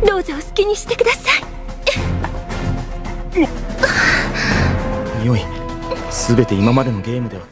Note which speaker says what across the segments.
Speaker 1: どうぞお好きにしてください。
Speaker 2: 良い。すべて今までのゲームでは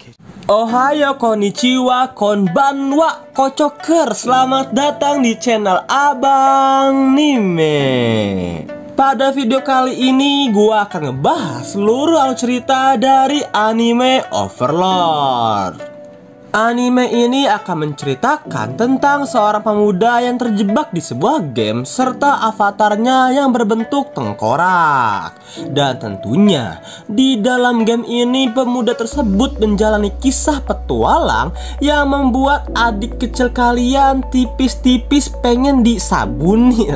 Speaker 3: Ohayo, konnichiwa, konbanwa, kocoker. Selamat datang di channel Abang Nime. Pada video kali ini gua akan ngebahas seluruh alur cerita dari anime Overlord. Anime ini akan menceritakan tentang seorang pemuda yang terjebak di sebuah game serta avatarnya yang berbentuk tengkorak. Dan tentunya di dalam game ini pemuda tersebut menjalani kisah petualang yang membuat adik kecil kalian tipis-tipis pengen disabuni.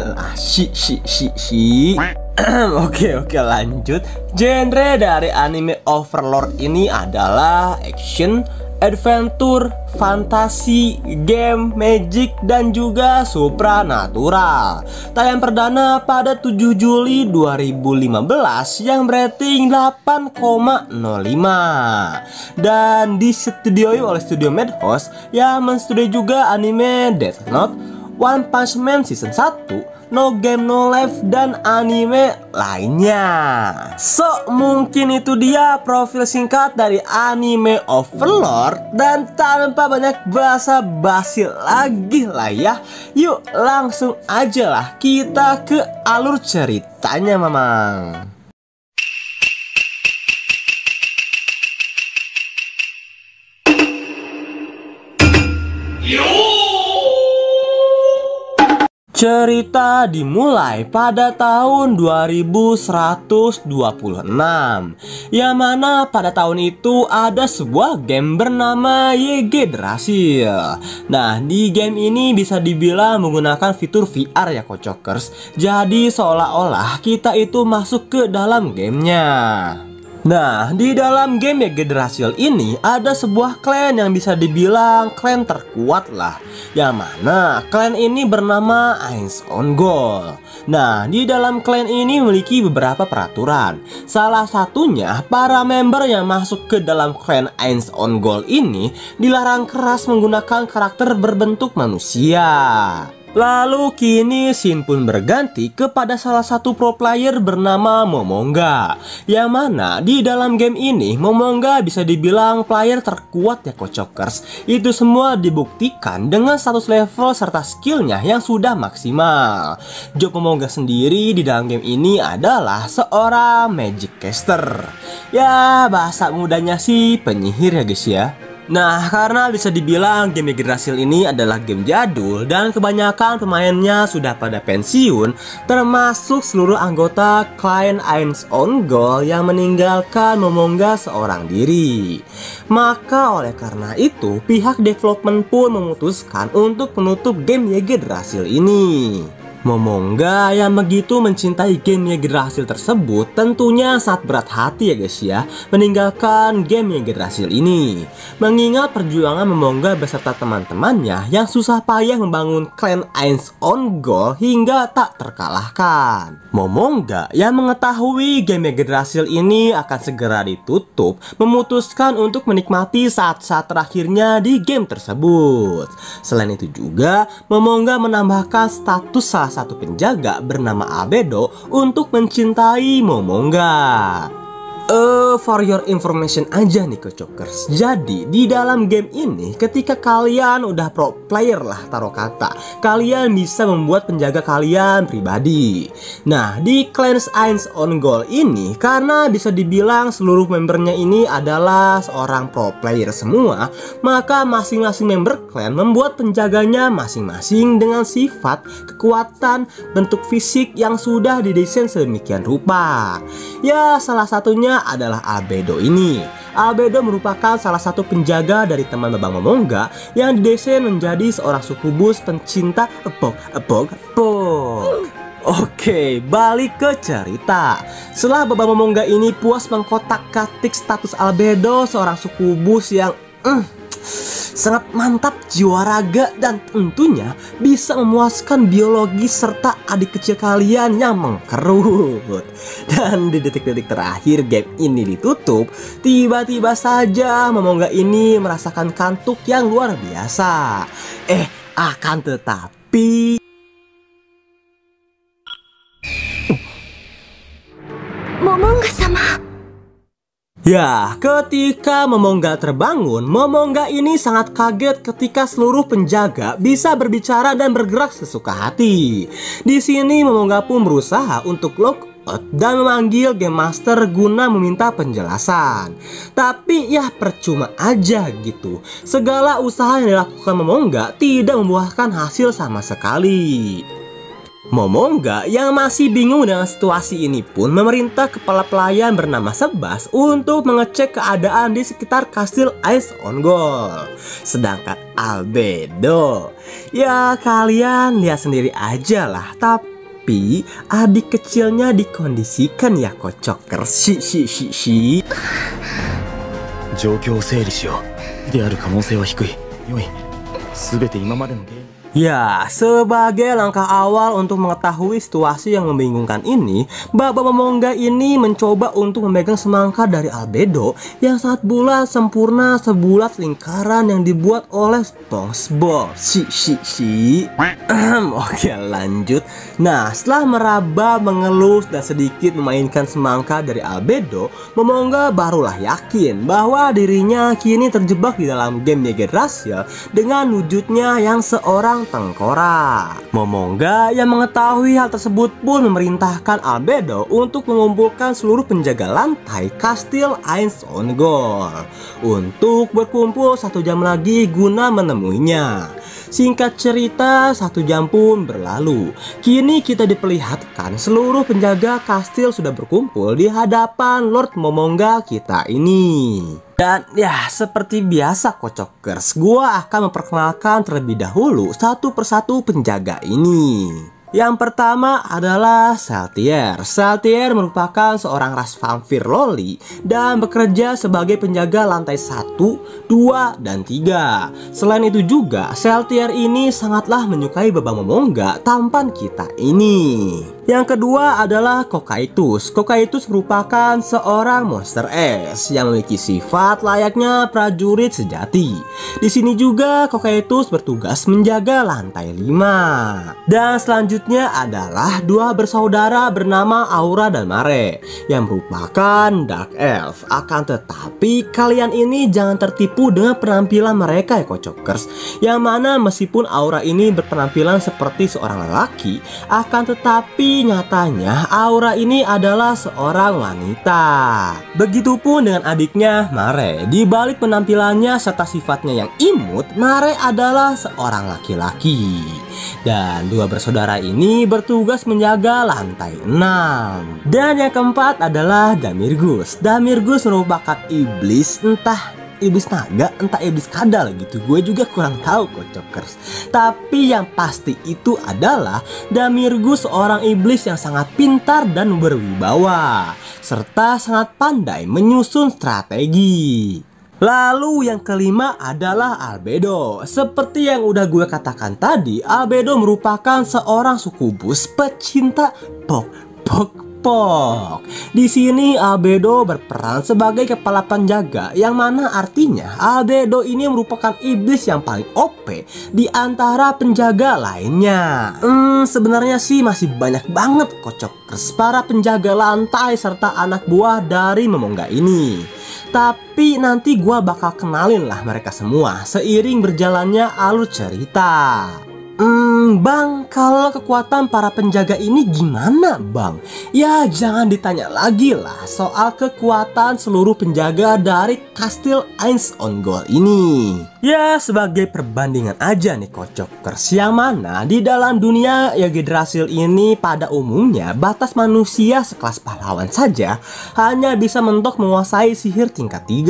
Speaker 3: Oke, lanjut. Genre dari anime Overlord ini adalah action, adventure, fantasi, game, magic, dan juga supranatural. Tayang perdana pada 7 Juli 2015 yang rating 8,05 dan distudioi oleh studio Madhouse yang menstudioi juga anime Death Note, One Punch Man Season 1, No Game No Life, dan anime lainnya. So, mungkin itu dia profil singkat dari anime Overlord. Dan tanpa banyak basa-basi lagi lah ya, yuk langsung aja lah kita ke alur ceritanya, mamang. Cerita dimulai pada tahun 2126, yang mana pada tahun itu ada sebuah game bernama Yggdrasil. Nah, di game ini bisa dibilang menggunakan fitur VR ya kocokers. Jadi seolah-olah kita itu masuk ke dalam gamenya. Nah, di dalam game Yggdrasil ini ada sebuah klan yang bisa dibilang klan terkuat lah, yang mana klan ini bernama Ainz Ongol. Nah, di dalam klan ini memiliki beberapa peraturan. Salah satunya, para member yang masuk ke dalam klan Ainz Ongol ini dilarang keras menggunakan karakter berbentuk manusia. Lalu kini scene pun berganti kepada salah satu pro player bernama Momonga, yang mana di dalam game ini Momonga bisa dibilang player terkuat ya kocokers. Itu semua dibuktikan dengan status level serta skillnya yang sudah maksimal. Job Momonga sendiri di dalam game ini adalah seorang magic caster. Ya, bahasa mudanya sih penyihir ya guys ya. Nah, karena bisa dibilang game Yggdrasil ini adalah game jadul dan kebanyakan pemainnya sudah pada pensiun, termasuk seluruh anggota klan Ainz Ongol yang meninggalkan Momonga seorang diri. Maka oleh karena itu, pihak development pun memutuskan untuk menutup game Yggdrasil ini. Momonga yang begitu mencintai game Yggdrasil tersebut tentunya sangat berat hati ya guys ya meninggalkan game Yggdrasil ini, mengingat perjuangan Momonga beserta teman-temannya yang susah payah membangun klan Ainz Ongol hingga tak terkalahkan. Momonga yang mengetahui game Yggdrasil ini akan segera ditutup memutuskan untuk menikmati saat-saat terakhirnya di game tersebut. Selain itu juga Momonga menambahkan status salah satu penjaga bernama Albedo untuk mencintai Momonga. For your information aja nih kocokers. Jadi di dalam game ini ketika kalian udah pro player lah taruh kata, kalian bisa membuat penjaga kalian pribadi. Nah, di klan Ainz Ongol ini karena bisa dibilang seluruh membernya ini adalah seorang pro player semua, maka masing-masing member klan membuat penjaganya masing-masing dengan sifat, kekuatan, bentuk fisik yang sudah didesain sedemikian rupa. Ya, salah satunya adalah Albedo ini. Albedo merupakan salah satu penjaga dari teman Babang Momonga yang didesain menjadi seorang sukubus pencinta epok. Oke, balik ke cerita. Setelah Babang Momonga ini puas mengkotak-katik status Albedo seorang sukubus yang sangat mantap jiwa raga dan tentunya bisa memuaskan biologi serta adik kecil kalian yang mengkerut. Dan di detik-detik terakhir game ini ditutup, tiba-tiba saja Momonga ini merasakan kantuk yang luar biasa. Akan tetapi
Speaker 1: Momonga-sama.
Speaker 3: Ya, ketika Momonga terbangun, Momonga ini sangat kaget ketika seluruh penjaga bisa berbicara dan bergerak sesuka hati. Di sini Momonga pun berusaha untuk lock out dan memanggil Game Master guna meminta penjelasan. Tapi ya percuma aja gitu. Segala usaha yang dilakukan Momonga tidak membuahkan hasil sama sekali. Momonga yang masih bingung dengan situasi ini pun memerintah kepala pelayan bernama Sebas untuk mengecek keadaan di sekitar kastil Ice on Gold. Sedangkan Albedo, ya kalian lihat sendiri aja lah. Tapi adik kecilnya dikondisikan ya kocokers.
Speaker 2: 状況を整理しよう。である可能性は低い。よい。すべて今までのゲーム。
Speaker 3: Ya, sebagai langkah awal untuk mengetahui situasi yang membingungkan ini, Bapak Momonga ini mencoba untuk memegang semangka dari Albedo yang sangat bulat sempurna sebulat lingkaran yang dibuat oleh SpongeBob. Oke, lanjut. Nah, setelah meraba, mengelus, dan sedikit memainkan semangka dari Albedo, Momonga barulah yakin bahwa dirinya kini terjebak di dalam game Yggdrasil dengan wujudnya yang seorang tengkorak. Momonga yang mengetahui hal tersebut pun memerintahkan Albedo untuk mengumpulkan seluruh penjaga lantai kastil Ice on Gold untuk berkumpul 1 jam lagi guna menemuinya. Singkat cerita, 1 jam pun berlalu. Kini kita diperlihatkan seluruh penjaga kastil sudah berkumpul di hadapan Lord Momonga kita ini. Dan ya, seperti biasa kocokers, gua akan memperkenalkan terlebih dahulu satu persatu penjaga ini. Yang pertama adalah Saltier. Saltier merupakan seorang ras vampir loli dan bekerja sebagai penjaga lantai 1, 2, dan 3. Selain itu juga, Saltier ini sangatlah menyukai Baba Momonga tampan kita ini. Yang kedua adalah Cocytus. Cocytus merupakan seorang monster es yang memiliki sifat layaknya prajurit sejati. Di sini juga Cocytus bertugas menjaga lantai 5. Dan selanjutnya adalah 2 bersaudara bernama Aura dan Mare yang merupakan Dark Elf. Akan tetapi kalian ini jangan tertipu dengan penampilan mereka ya kocokers. Yang mana meskipun Aura ini berpenampilan seperti seorang lelaki, akan tetapi nyatanya Aura ini adalah seorang wanita. Begitupun dengan adiknya Mare. Di balik penampilannya serta sifatnya yang imut, Mare adalah seorang laki-laki. Dan 2 bersaudara ini bertugas menjaga lantai 6. Dan yang keempat adalah Damirgus. Damirgus merupakan iblis, entah iblis naga, entah iblis kadal gitu. Gue juga kurang tahu kocokers. Tapi yang pasti itu adalah Damirgus seorang iblis yang sangat pintar dan berwibawa, serta sangat pandai menyusun strategi. Lalu yang kelima adalah Albedo. Seperti yang udah gue katakan tadi, Albedo merupakan seorang sukubus pecinta pok. Di sini Albedo berperan sebagai kepala penjaga, yang mana artinya Albedo ini merupakan iblis yang paling OP di antara penjaga lainnya. Sebenarnya sih masih banyak banget kocokers para penjaga lantai serta anak buah dari Momonga ini. Tapi nanti gua bakal kenalin lah mereka semua seiring berjalannya alur cerita. Bang, kalau kekuatan para penjaga ini gimana bang? Ya jangan ditanya lagi lah soal kekuatan seluruh penjaga dari kastil Ice on Gold ini. Ya sebagai perbandingan aja nih kocokers, yang mana di dalam dunia Yggdrasil ini pada umumnya batas manusia sekelas pahlawan saja hanya bisa mentok menguasai sihir tingkat 3.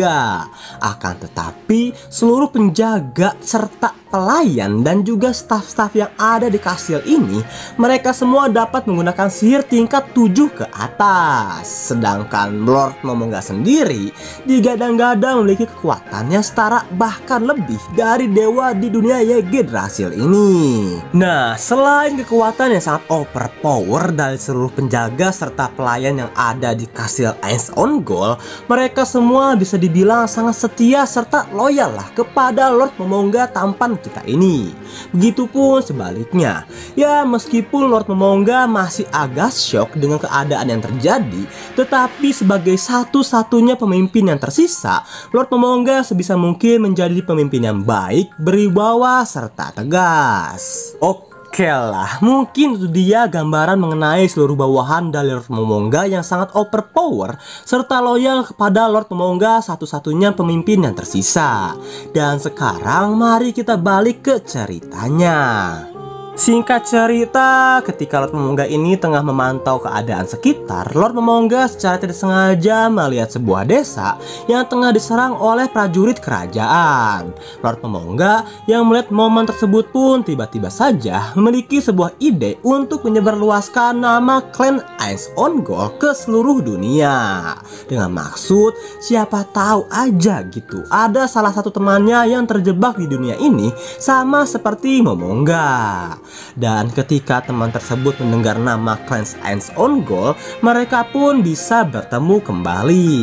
Speaker 3: Akan tetapi seluruh penjaga serta pelayan dan juga staf-staf yang ada di kastil ini, mereka semua dapat menggunakan sihir tingkat 7 ke atas. Sedangkan Lord Momonga sendiri digadang-gadang memiliki kekuatan yang setara bahkan lebih lebih dari dewa di dunia Yggdrasil ini. Nah, selain kekuatan yang sangat overpower dari seluruh penjaga serta pelayan yang ada di kastil Ainz Ongol, mereka semua bisa dibilang sangat setia serta loyal lah kepada Lord Momonga tampan kita ini. Begitupun sebaliknya. Ya, meskipun Lord Momonga masih agak shock dengan keadaan yang terjadi, tetapi sebagai satu-satunya pemimpin yang tersisa, Lord Momonga sebisa mungkin menjadi pemimpin yang baik, berwibawa serta tegas. Oke lah, mungkin itu dia gambaran mengenai seluruh bawahan dari Lord Momonga yang sangat overpower serta loyal kepada Lord Momonga, satu-satunya pemimpin yang tersisa. Dan sekarang mari kita balik ke ceritanya. Singkat cerita, ketika Lord Momonga ini tengah memantau keadaan sekitar, Lord Momonga secara tidak sengaja melihat sebuah desa yang tengah diserang oleh prajurit kerajaan. Lord Momonga yang melihat momen tersebut pun tiba-tiba saja memiliki sebuah ide untuk menyebarluaskan nama klan Ainz Ongol ke seluruh dunia. Dengan maksud, siapa tahu aja gitu ada salah satu temannya yang terjebak di dunia ini sama seperti Momonga. Dan ketika teman tersebut mendengar nama klan Ainz Ongol, mereka pun bisa bertemu kembali.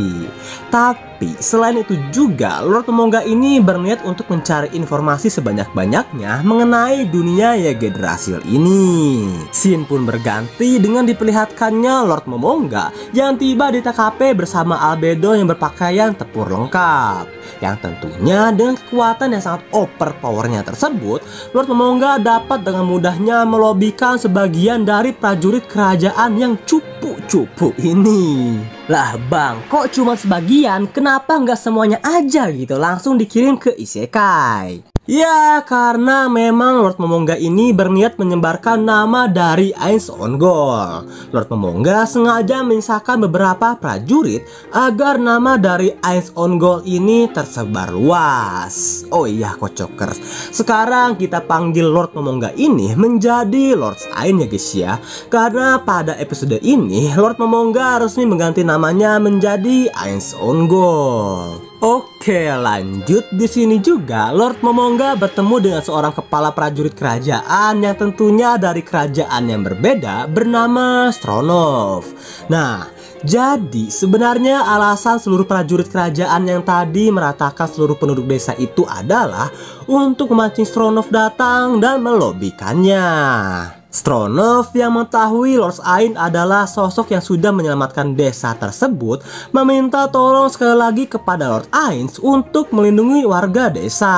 Speaker 3: Tapi selain itu juga, Lord Momonga ini berniat untuk mencari informasi sebanyak-banyaknya mengenai dunia Yggdrasil ini. Scene pun berganti dengan diperlihatkannya Lord Momonga yang tiba di TKP bersama Albedo yang berpakaian tempur lengkap. Yang tentunya dengan kekuatan yang sangat overpowernya tersebut, Lord Momonga dapat dengan mudahnya melobikan sebagian dari prajurit kerajaan yang cupu-cupu ini. Lah bang, kok cuma sebagian? Kenapa nggak semuanya aja gitu langsung dikirim ke isekai? Ya, karena memang Lord Momonga ini berniat menyebarkan nama dari Ainz Ongol. Lord Momonga sengaja menyisakan beberapa prajurit agar nama dari Ainz Ongol ini tersebar luas. Oh iya Kocokers, sekarang kita panggil Lord Momonga ini menjadi Lord Ainz ya guys ya. Karena pada episode ini Lord Momonga resmi mengganti namanya menjadi Ainz Ongol. Oke, lanjut. Di sini juga Lord Momonga bertemu dengan seorang kepala prajurit kerajaan yang tentunya dari kerajaan yang berbeda bernama Stronov. Nah, jadi sebenarnya alasan seluruh prajurit kerajaan yang tadi meratakan seluruh penduduk desa itu adalah untuk memancing Stronov datang dan melobikannya. Stronov yang mengetahui Lord Ainz adalah sosok yang sudah menyelamatkan desa tersebut meminta tolong sekali lagi kepada Lord Ainz untuk melindungi warga desa.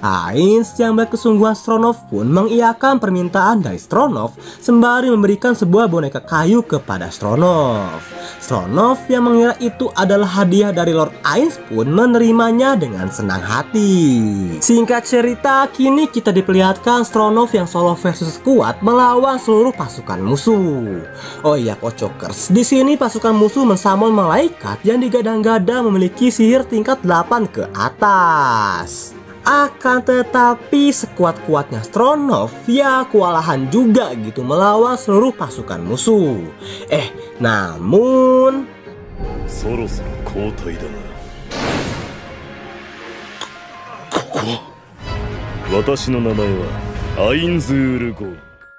Speaker 3: Ainz yang melihat kesungguhan Stronov pun mengiyakan permintaan dari Stronov sembari memberikan sebuah boneka kayu kepada Stronov. Stronov yang mengira itu adalah hadiah dari Lord Ainz pun menerimanya dengan senang hati. Singkat cerita, kini kita diperlihatkan Stronov yang solo versus kuat melawan seluruh pasukan musuh. Oh iya Kocokers, di sini pasukan musuh mensamon malaikat yang digadang-gadang memiliki sihir tingkat 8 ke atas. Akan tetapi sekuat-kuatnya Stronov ya kewalahan juga gitu melawan seluruh pasukan musuh. Namun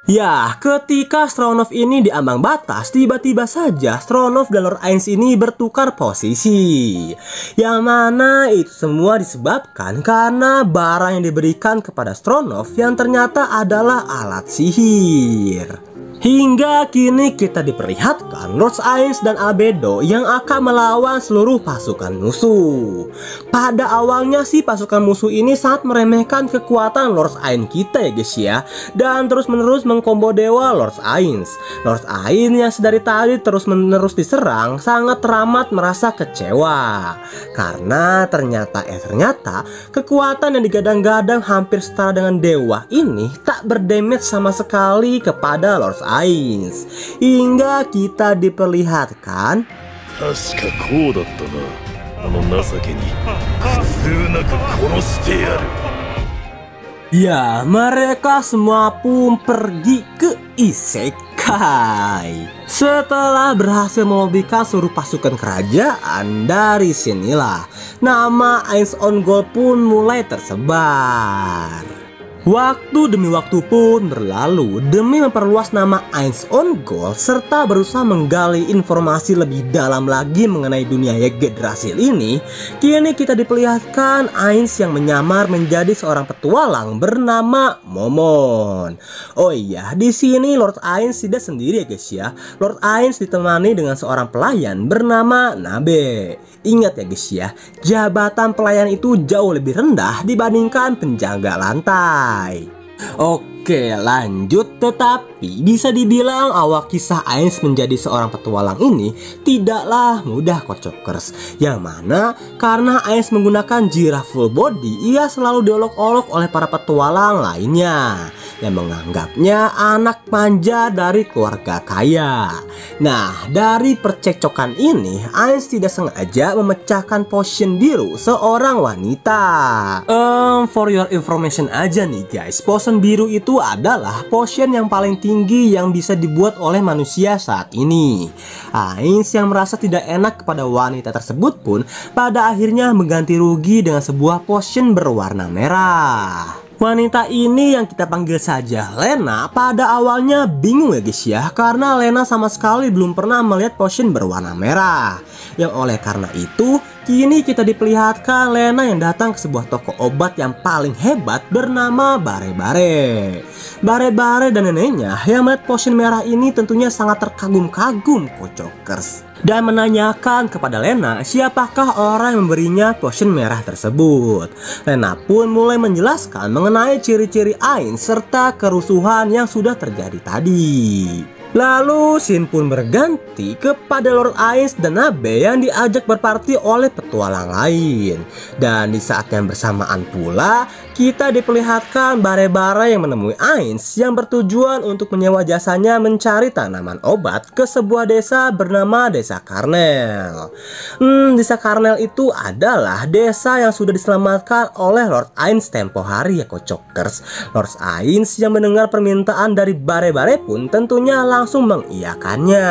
Speaker 3: ya, ketika Stronov ini di ambang batas, tiba-tiba saja Stronov dan Lord Ainz ini bertukar posisi. Yang mana itu semua disebabkan karena barang yang diberikan kepada Stronov yang ternyata adalah alat sihir. Hingga kini kita diperlihatkan Lord Ainz dan Albedo yang akan melawan seluruh pasukan musuh. Pada awalnya sih pasukan musuh ini sangat meremehkan kekuatan Lord Ainz kita ya guys ya, dan terus menerus mengkombo dewa Lord Ainz. Lord Ainz yang sedari tadi terus menerus diserang sangat teramat merasa kecewa karena ternyata kekuatan yang digadang-gadang hampir setara dengan dewa ini tak berdamage sama sekali kepada Lord Ainz. Hingga kita diperlihatkan ya, mereka semua pun pergi ke isekai. Kai. Setelah berhasil melobikan seluruh pasukan kerajaan, dari sinilah nama Ainz Ongol pun mulai tersebar. Waktu demi waktu pun berlalu demi memperluas nama Ainz Ongol serta berusaha menggali informasi lebih dalam lagi mengenai dunia Yggdrasil ini. Kini kita diperlihatkan Ainz yang menyamar menjadi seorang petualang bernama Momon. Oh iya, di sini Lord Ainz tidak sendiri ya guys ya. Lord Ainz ditemani dengan seorang pelayan bernama Nabe. Ingat ya guys ya, jabatan pelayan itu jauh lebih rendah dibandingkan penjaga lantai. Oke, lanjut. Tetapi bisa dibilang awal kisah Ainz menjadi seorang petualang ini tidaklah mudah Kocokers. Yang mana karena Ainz menggunakan jirah full body, ia selalu diolok-olok oleh para petualang lainnya yang menganggapnya anak manja dari keluarga kaya. Nah, dari percekcokan ini Ainz tidak sengaja memecahkan potion biru seorang wanita. For your information aja nih guys, potion biru itu adalah potion yang paling tinggi yang bisa dibuat oleh manusia saat ini. Ainz yang merasa tidak enak kepada wanita tersebut pun pada akhirnya mengganti rugi dengan sebuah potion berwarna merah. Wanita ini yang kita panggil saja Lena pada awalnya bingung ya guys ya, karena Lena sama sekali belum pernah melihat potion berwarna merah. Yang oleh karena itu kini kita diperlihatkan Lena yang datang ke sebuah toko obat yang paling hebat bernama Bare-Bare. Bare-Bare dan neneknya yang melihat potion merah ini tentunya sangat terkagum-kagum Kocokers, dan menanyakan kepada Lena siapakah orang yang memberinya potion merah tersebut. Lena pun mulai menjelaskan mengenai ciri-ciri Ainz serta kerusuhan yang sudah terjadi tadi. Lalu scene pun berganti kepada Lord Ainz dan Nabe yang diajak berparti oleh petualang lain. Dan di saat yang bersamaan pula kita diperlihatkan Bare-Bare yang menemui Ainz yang bertujuan untuk menyewa jasanya mencari tanaman obat ke sebuah desa bernama Desa Karnel. Desa Karnel itu adalah desa yang sudah diselamatkan oleh Lord Ainz tempo hari ya Kocokers. Lord Ainz yang mendengar permintaan dari Bare-Bare pun tentunya langsung mengiyakannya.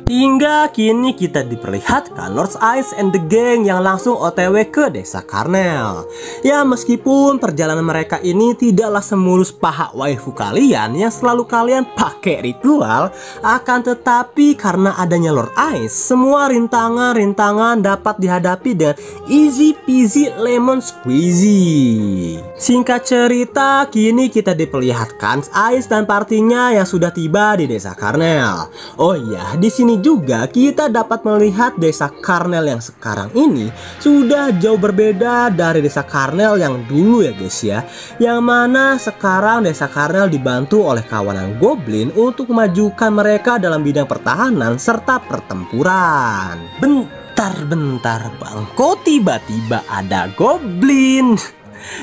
Speaker 3: Hingga kini kita diperlihatkan Lord Ainz and the gang yang langsung OTW ke Desa Karnel. Ya meskipun perjalanan mereka ini tidaklah semulus paha waifu kalian yang selalu kalian pakai ritual, akan tetapi karena adanya Lord Ainz, semua rintangan-rintangan dapat dihadapi dengan easy peasy lemon squeezy. Singkat cerita, kini kita diperlihatkan Ainz dan partinya yang sudah tiba di Desa Karnel. Oh iya, di sini juga kita dapat melihat Desa Karnel yang sekarang ini sudah jauh berbeda dari Desa Karnel yang dulu ya guys ya. Yang mana sekarang Desa Karnel dibantu oleh kawanan goblin untuk memajukan mereka dalam bidang pertahanan serta pertempuran. Bentar bang, kok tiba-tiba ada goblin?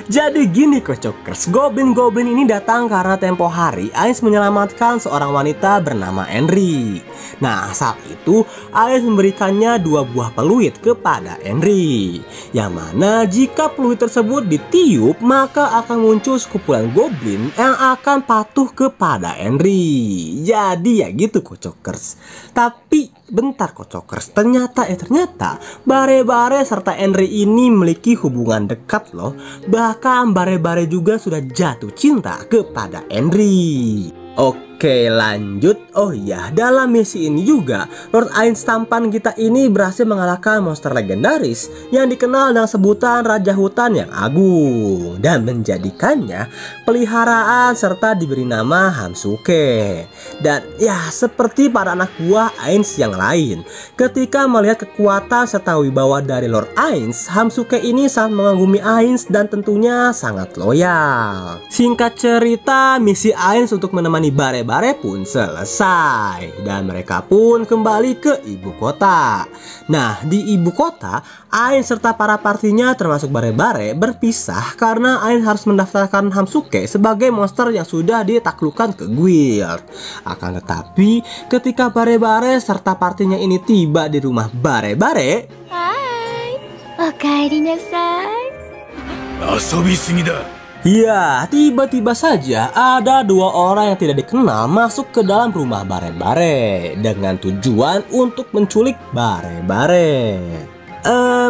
Speaker 3: Jadi gini Kocokers, goblin-goblin ini datang karena tempo hari Ainz menyelamatkan seorang wanita bernama Henry. Nah saat itu Ainz memberikannya 2 buah peluit kepada Henry, yang mana jika peluit tersebut ditiup maka akan muncul sekumpulan goblin yang akan patuh kepada Henry. Jadi ya gitu Kocokers. Tapi bentar Kocokers, ternyata Bare-Bare serta Henry ini memiliki hubungan dekat loh. Bahkan Bare-Bare juga sudah jatuh cinta kepada Henry. Oke lanjut. Oh iya, dalam misi ini juga Lord Ainz tampan kita ini berhasil mengalahkan monster legendaris yang dikenal dengan sebutan Raja Hutan yang Agung dan menjadikannya peliharaan serta diberi nama Hamsuke. Dan ya seperti para anak buah Ainz yang lain, ketika melihat kekuatan serta wibawa dari Lord Ainz, Hamsuke ini sangat mengagumi Ainz dan tentunya sangat loyal. Singkat cerita, misi Ainz untuk menemani Bare-Bare pun selesai dan mereka pun kembali ke ibu kota. Nah di ibu kota Ainz serta para partinya termasuk Bare-Bare berpisah karena Ainz harus mendaftarkan Hamsuke sebagai monster yang sudah ditaklukkan ke guild. Akan tetapi ketika Bare-Bare serta partinya ini tiba di rumah Bare-Bare,
Speaker 1: Hai, okaeri nasai.
Speaker 4: 遊びすぎだ。
Speaker 3: Ya, tiba-tiba saja ada dua orang yang tidak dikenal masuk ke dalam rumah Bare-Bare dengan tujuan untuk menculik Bare-Bare.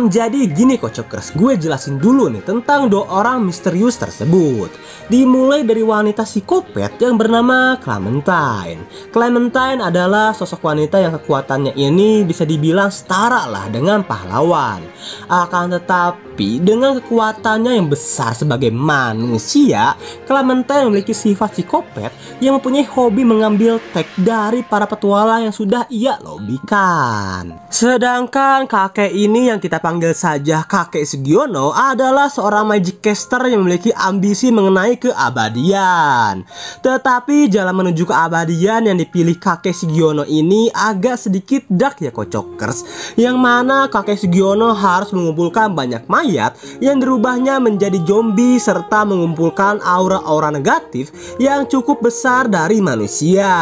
Speaker 3: Jadi gini Kocokers, gue jelasin dulu nih tentang dua orang misterius tersebut. Dimulai dari wanita psikopat yang bernama Clementine. Clementine adalah sosok wanita yang kekuatannya ini bisa dibilang setara lah dengan pahlawan. Akan tetapi dengan kekuatannya yang besar sebagai manusia, Clementine memiliki sifat psikopat yang mempunyai hobi mengambil tag dari para petualang yang sudah ia lobikan. Sedangkan kakek ini yang kita panggil saja kakek Sugiono adalah seorang magic caster yang memiliki ambisi mengenai keabadian. Tetapi jalan menuju keabadian yang dipilih kakek Sugiono ini agak sedikit dark ya Kocokers, yang mana kakek Sugiono harus mengumpulkan banyak mayat yang dirubahnya menjadi zombie serta mengumpulkan aura-aura negatif yang cukup besar dari manusia.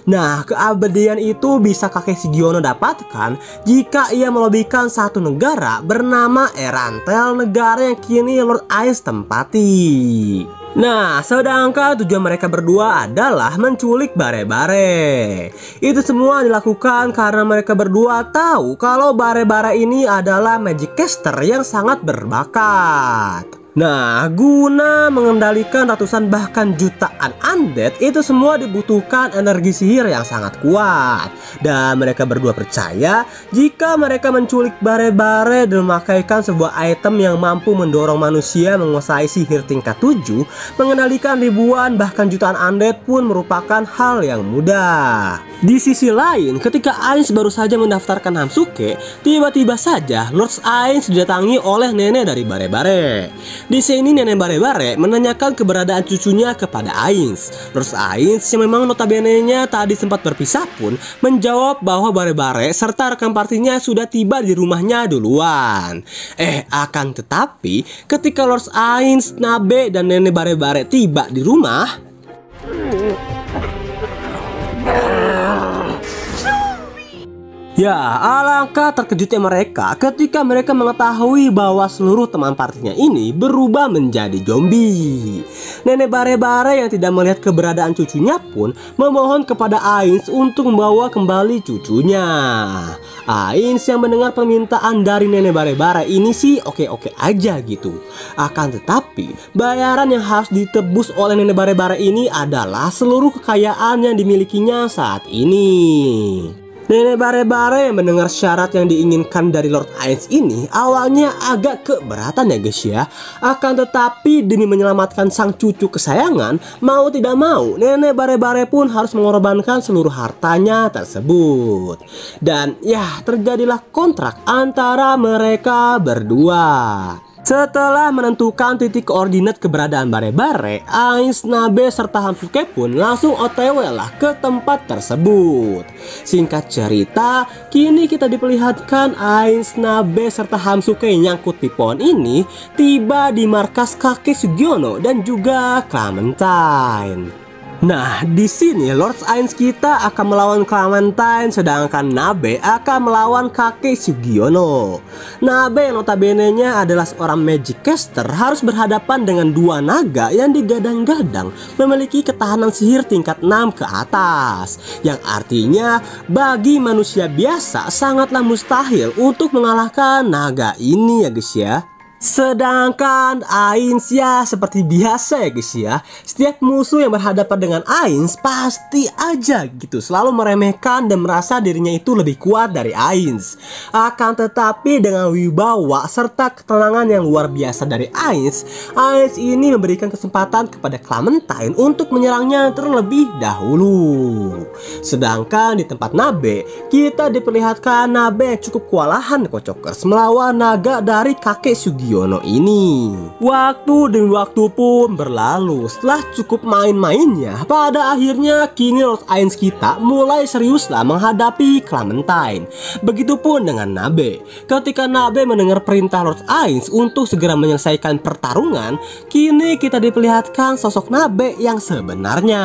Speaker 3: Nah, keabadian itu bisa kakek Sugiono dapatkan jika ia melobikan satu negara bernama Erantel, negara yang kini Lord Ainz tempati. Nah, sedangkan tujuan mereka berdua adalah menculik Bare-Bare. Itu semua dilakukan karena mereka berdua tahu kalau Bare-Bare ini adalah magic caster yang sangat berbakat. Nah, guna mengendalikan ratusan bahkan jutaan undead, itu semua dibutuhkan energi sihir yang sangat kuat. Dan mereka berdua percaya jika mereka menculik Bare-Bare dan memakaikan sebuah item yang mampu mendorong manusia menguasai sihir tingkat 7, mengendalikan ribuan bahkan jutaan undead pun merupakan hal yang mudah. Di sisi lain, ketika Ainz baru saja mendaftarkan Hamsuke, tiba-tiba saja Lord Ainz didatangi oleh nenek dari Bare-Bare. Di sini nenek Bare-Bare menanyakan keberadaan cucunya kepada Ainz. Lord Ainz yang memang notabene-nya tadi sempat berpisah pun menjawab bahwa Bare-Bare serta rekan partinya sudah tiba di rumahnya duluan. Akan tetapi ketika Lord Ainz, Nabe dan nenek Bare-Bare tiba di rumah, ya, alangkah terkejutnya mereka ketika mereka mengetahui bahwa seluruh teman partinya ini berubah menjadi zombie. Nenek Bare-Bare yang tidak melihat keberadaan cucunya pun memohon kepada Ainz untuk membawa kembali cucunya. Ainz yang mendengar permintaan dari nenek Bare-Bare ini sih oke-oke aja gitu. Akan tetapi bayaran yang harus ditebus oleh nenek Bare-Bare ini adalah seluruh kekayaan yang dimilikinya saat ini. Nenek Bare-Bare yang mendengar syarat yang diinginkan dari Lord Ainz ini awalnya agak keberatan ya guys ya. Akan tetapi demi menyelamatkan sang cucu kesayangan, mau tidak mau nenek Bare-Bare pun harus mengorbankan seluruh hartanya tersebut. Dan ya, terjadilah kontrak antara mereka berdua. Setelah menentukan titik koordinat keberadaan Bare-Bare, Ainz, Nabe, serta Hamsuke pun langsung OTW lah ke tempat tersebut. Singkat cerita, kini kita diperlihatkan Ainz, Nabe, serta Hamsuke yang nyangkut di pohon ini tiba di markas kakek Sugiono dan juga Clementine. Nah, di sini Lord Ainz kita akan melawan Clementine, sedangkan Nabe akan melawan kakek Sugiono. Nabe yang notabene-nya adalah seorang magic caster harus berhadapan dengan dua naga yang digadang-gadang memiliki ketahanan sihir tingkat 6 ke atas. Yang artinya bagi manusia biasa sangatlah mustahil untuk mengalahkan naga ini ya guys ya. Sedangkan Ainz ya seperti biasa ya guys ya, setiap musuh yang berhadapan dengan Ainz pasti aja gitu selalu meremehkan dan merasa dirinya itu lebih kuat dari Ainz. Akan tetapi dengan wibawa serta ketenangan yang luar biasa dari Ainz ini memberikan kesempatan kepada Clementine untuk menyerangnya terlebih dahulu. Sedangkan di tempat Nabe, kita diperlihatkan Nabe cukup kewalahan Kocokers melawan naga dari kakek Sugiono ini. Waktu demi waktu pun berlalu. Setelah cukup main-mainnya, pada akhirnya kini Lord Ainz kita mulai seriuslah menghadapi Clementine. Begitupun dengan Nabe. Ketika Nabe mendengar perintah Lord Ainz untuk segera menyelesaikan pertarungan, kini kita diperlihatkan sosok Nabe yang sebenarnya.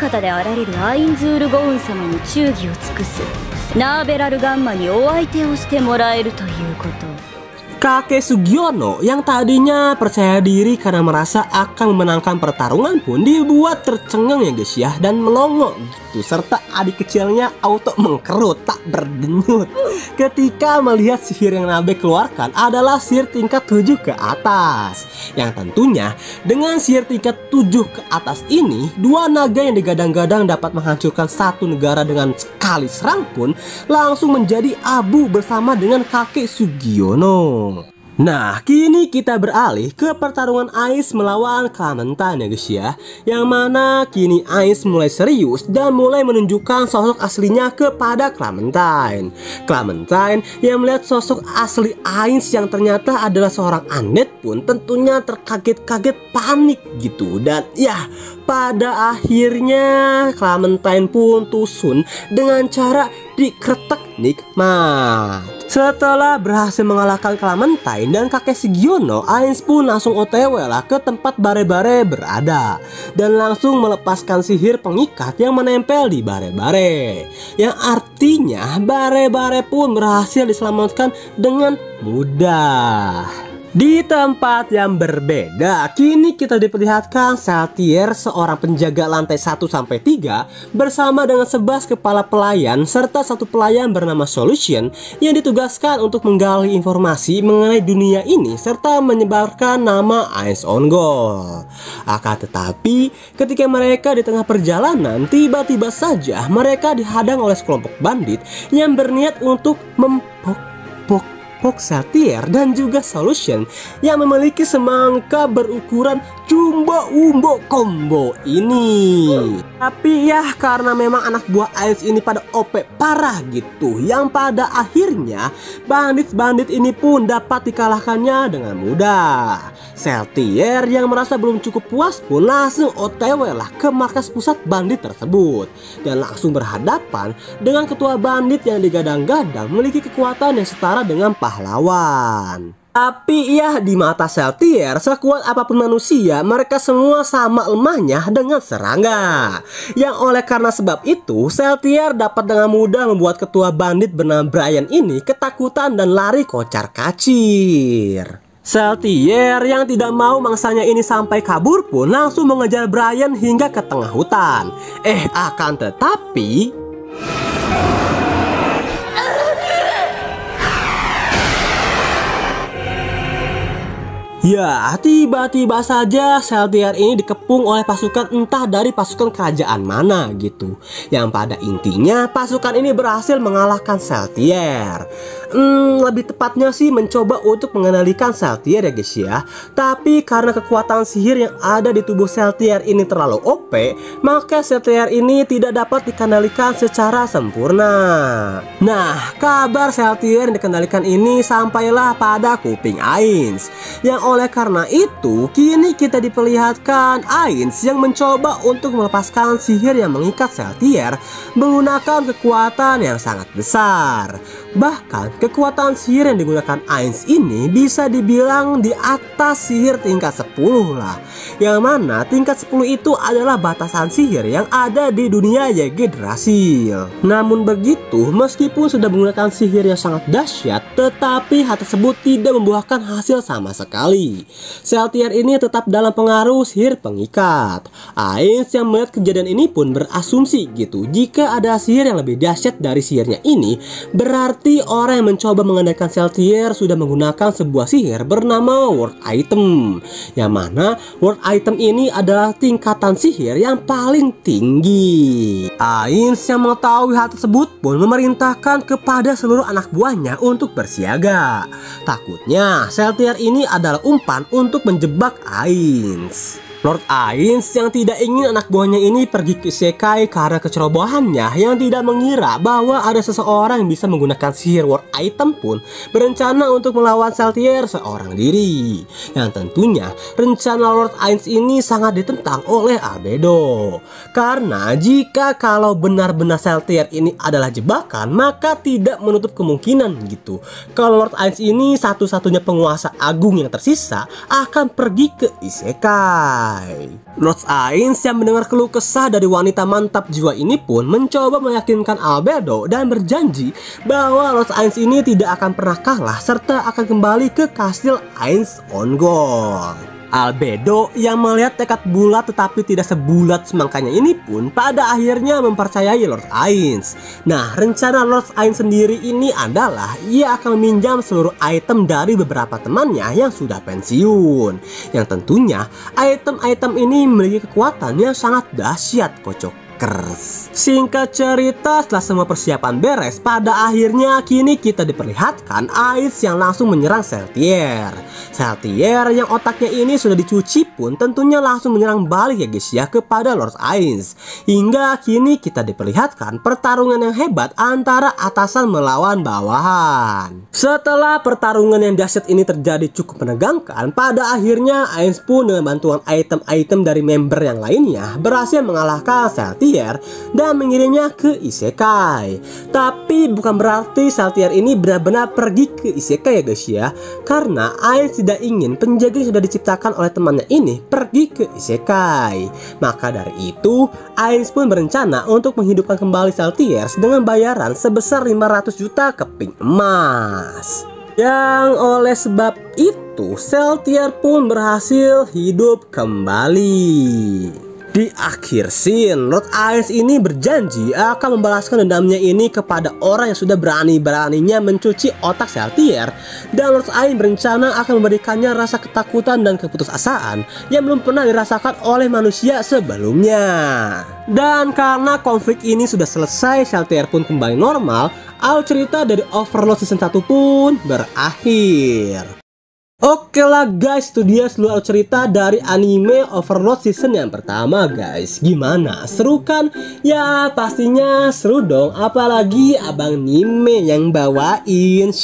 Speaker 1: 方であられるアインズールゴウン様に忠義を尽くすナーベラルガンマにお相手をしてもらえるということ。
Speaker 3: Kakek Sugiono yang tadinya percaya diri karena merasa akan memenangkan pertarungan pun dibuat tercengang ya guys ya, dan melongo gitu, serta adik kecilnya auto mengkerut tak berdenyut ketika melihat sihir yang Nabe keluarkan adalah sihir tingkat 7 ke atas. Yang tentunya dengan sihir tingkat 7 ke atas ini, dua naga yang digadang-gadang dapat menghancurkan satu negara dengan sekali serang pun langsung menjadi abu bersama dengan kakek Sugiono. Nah, kini kita beralih ke pertarungan Ais melawan Clementine ya guys ya, yang mana kini Ais mulai serius dan mulai menunjukkan sosok aslinya kepada Clementine. Clementine yang melihat sosok asli Ais yang ternyata adalah seorang undead pun tentunya terkaget-kaget panik gitu. Dan ya, pada akhirnya Clementine pun tusun dengan cara dikretek nikmat. Setelah berhasil mengalahkan Clementine dan kakek Sugiono, Ais pun langsung OTW lah ke tempat Bare-Bare berada dan langsung melepaskan sihir pengikat yang menempel di Bare-Bare, yang artinya Bare-Bare pun berhasil diselamatkan dengan mudah. Di tempat yang berbeda, kini kita diperlihatkan Saltier, seorang penjaga lantai 1-3 bersama dengan 11 kepala pelayan serta satu pelayan bernama Solution yang ditugaskan untuk menggali informasi mengenai dunia ini serta menyebarkan nama Ais on Gold. Akan tetapi ketika mereka di tengah perjalanan, tiba-tiba saja mereka dihadang oleh sekelompok bandit yang berniat untuk mempok Saltier dan juga Solution yang memiliki semangka berukuran jumbo umbo combo ini. Tapi ya, karena memang anak buah Ais ini pada OP parah gitu, yang pada akhirnya bandit-bandit ini pun dapat dikalahkannya dengan mudah. Saltier yang merasa belum cukup puas pun langsung OTW lah ke markas pusat bandit tersebut dan langsung berhadapan dengan ketua bandit yang digadang-gadang memiliki kekuatan yang setara dengan pahlawan. Tapi ya, di mata Saltier, sekuat apapun manusia, mereka semua sama lemahnya dengan serangga. Yang oleh karena sebab itu, Saltier dapat dengan mudah membuat ketua bandit bernama Brian ini ketakutan dan lari kocar kacir. Saltier yang tidak mau mangsanya ini sampai kabur pun langsung mengejar Brian hingga ke tengah hutan. Akan tetapi ya, tiba-tiba saja Saltier ini dikepung oleh pasukan entah dari pasukan kerajaan mana gitu. Yang pada intinya pasukan ini berhasil mengalahkan Saltier. Lebih tepatnya sih mencoba untuk mengendalikan Saltier ya guys ya. Tapi karena kekuatan sihir yang ada di tubuh Saltier ini terlalu OP, maka Saltier ini tidak dapat dikendalikan secara sempurna. Nah, kabar Saltier yang dikendalikan ini sampailah pada kuping Ais, yang oleh karena itu kini kita diperlihatkan Ais yang mencoba untuk melepaskan sihir yang mengikat Saltier menggunakan kekuatan yang sangat besar. Bahkan kekuatan sihir yang digunakan Ais ini bisa dibilang di atas sihir tingkat 10 lah, yang mana tingkat 10 itu adalah batasan sihir yang ada di dunia Yggdrasil. Namun begitu, meskipun sudah menggunakan sihir yang sangat dahsyat, tetapi hal tersebut tidak membuahkan hasil sama sekali. Saltier ini tetap dalam pengaruh sihir pengikat. Ais yang melihat kejadian ini pun berasumsi gitu, jika ada sihir yang lebih dahsyat dari sihirnya ini, berarti orang yang mencoba mengendalikan Saltier sudah menggunakan sebuah sihir bernama Word Item, yang mana Word Item ini adalah tingkatan sihir yang paling tinggi. Ais yang mengetahui hal tersebut pun memerintahkan kepada seluruh anak buahnya untuk bersiaga. Takutnya Saltier ini adalah umpan untuk menjebak Ais. Lord Ais yang tidak ingin anak buahnya ini pergi ke isekai karena kecerobohannya yang tidak mengira bahwa ada seseorang yang bisa menggunakan sihir Word Item pun berencana untuk melawan Saltier seorang diri. Yang tentunya rencana Lord Ais ini sangat ditentang oleh Albedo, karena jika kalau benar-benar Saltier ini adalah jebakan, maka tidak menutup kemungkinan gitu kalau Lord Ais ini satu-satunya penguasa agung yang tersisa akan pergi ke isekai. Lord Ainz yang mendengar keluh kesah dari wanita mantap jiwa ini pun mencoba meyakinkan Albedo dan berjanji bahwa Lord Ainz ini tidak akan pernah kalah serta akan kembali ke kastil Ainz Ongol. Albedo yang melihat tekad bulat tetapi tidak sebulat semangkanya ini pun pada akhirnya mempercayai Lord Ainz. Nah, rencana Lord Ainz sendiri ini adalah ia akan meminjam seluruh item dari beberapa temannya yang sudah pensiun. Yang tentunya item-item ini memiliki kekuatan yang sangat dahsyat kocok. Singkat cerita, setelah semua persiapan beres, pada akhirnya kini kita diperlihatkan Ainz yang langsung menyerang Seltier. Seltier yang otaknya ini sudah dicuci pun tentunya langsung menyerang balik ya guys ya kepada Lord Ainz. Hingga kini kita diperlihatkan pertarungan yang hebat antara atasan melawan bawahan. Setelah pertarungan yang dahsyat ini terjadi cukup menegangkan, pada akhirnya Ainz pun dengan bantuan item-item dari member yang lainnya berhasil mengalahkan Seltier dan mengirimnya ke Isekai. Tapi bukan berarti Seltier ini benar-benar pergi ke Isekai ya guys ya, karena Ainz tidak ingin penjaga yang sudah diciptakan oleh temannya ini pergi ke Isekai. Maka dari itu Ainz pun berencana untuk menghidupkan kembali Seltier dengan bayaran sebesar 500 juta keping emas. Yang oleh sebab itu Seltier pun berhasil hidup kembali. Di akhir scene, Lord Ainz ini berjanji akan membalaskan dendamnya ini kepada orang yang sudah berani-beraninya mencuci otak Seltier. Dan Lord Ainz berencana akan memberikannya rasa ketakutan dan keputusasaan yang belum pernah dirasakan oleh manusia sebelumnya. Dan karena konflik ini sudah selesai, Seltier pun kembali normal, alur cerita dari Overlord Season 1 pun berakhir. Oke lah guys, itu dia seluruh cerita dari anime Overlord season yang pertama guys. Gimana? Seru kan? Ya pastinya seru dong. Apalagi Abang Nime yang bawain.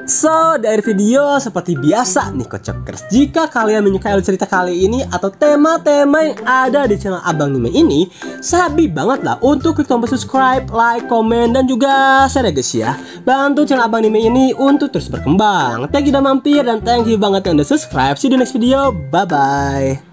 Speaker 3: So, dari video seperti biasa nih Kocokers, jika kalian menyukai cerita kali ini atau tema-tema yang ada di channel Abang Nime ini, sabi banget lah untuk klik tombol subscribe, like, komen, dan juga share ya guys ya. Bantu channel Abang Nime ini untuk terus berkembang. Thank you udah mampir dan thank you banget yang udah subscribe. See you di next video, bye-bye.